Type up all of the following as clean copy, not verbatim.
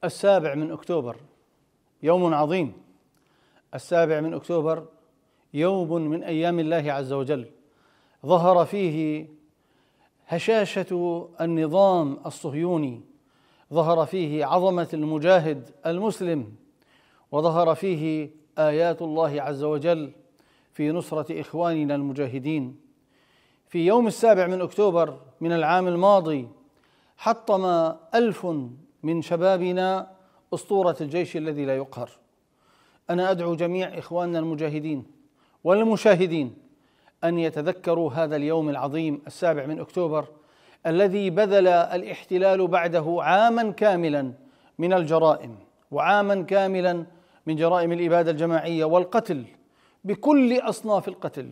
السابع من أكتوبر يوم عظيم. السابع من أكتوبر يوم من أيام الله عز وجل ظهر فيه هشاشة النظام الصهيوني، ظهر فيه عظمة المجاهد المسلم، وظهر فيه آيات الله عز وجل في نصرة إخواننا المجاهدين. في يوم السابع من أكتوبر من العام الماضي حطم 1000 من شبابنا أسطورة الجيش الذي لا يقهر. أنا أدعو جميع إخواننا المجاهدين والمشاهدين أن يتذكروا هذا اليوم العظيم السابع من أكتوبر الذي بذل الاحتلال بعده عاما كاملا من الجرائم، وعاما كاملا من جرائم الإبادة الجماعية والقتل بكل أصناف القتل،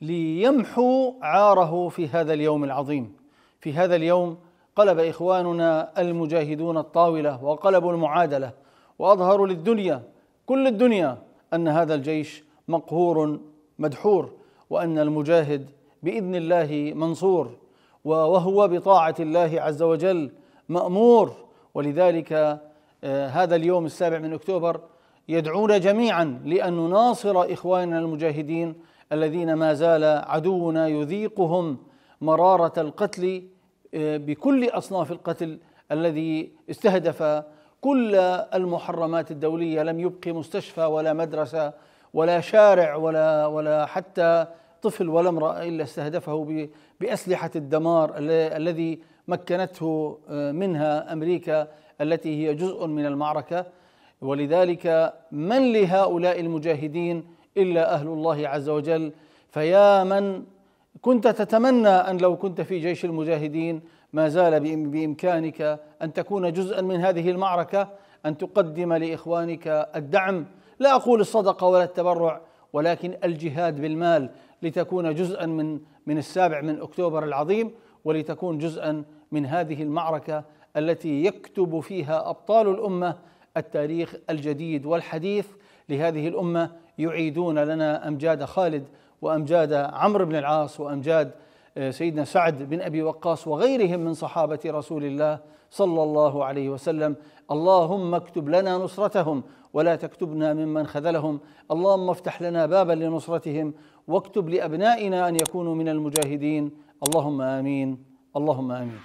ليمحو عاره في هذا اليوم العظيم. في هذا اليوم قلب إخواننا المجاهدون الطاولة وقلبوا المعادلة، وأظهروا للدنيا كل الدنيا أن هذا الجيش مقهور مدحور، وأن المجاهد بإذن الله منصور، وهو بطاعة الله عز وجل مأمور. ولذلك هذا اليوم السابع من أكتوبر يدعون جميعا لأن نناصر إخواننا المجاهدين الذين ما زال عدونا يذيقهم مرارة القتل بكل أصناف القتل الذي استهدف كل المحرمات الدولية. لم يبق مستشفى ولا مدرسة ولا شارع ولا حتى طفل ولا امرأة إلا استهدفه بأسلحة الدمار الذي مكنته منها أمريكا التي هي جزء من المعركة. ولذلك من لهؤلاء المجاهدين إلا أهل الله عز وجل. فيا من كنت تتمنى أن لو كنت في جيش المجاهدين ما زال بإمكانك أن تكون جزءا من هذه المعركة، أن تقدم لإخوانك الدعم، لا أقول الصدقة ولا التبرع، ولكن الجهاد بالمال، لتكون جزءا من السابع من أكتوبر العظيم، ولتكون جزءا من هذه المعركة التي يكتب فيها أبطال الأمة التاريخ الجديد والحديث لهذه الأمة، يعيدون لنا أمجاد خالد وأمجاد عمرو بن العاص وأمجاد سيدنا سعد بن أبي وقاص وغيرهم من صحابة رسول الله صلى الله عليه وسلم. اللهم اكتب لنا نصرتهم ولا تكتبنا ممن خذلهم. اللهم افتح لنا بابا لنصرتهم واكتب لأبنائنا أن يكونوا من المجاهدين. اللهم آمين، اللهم آمين.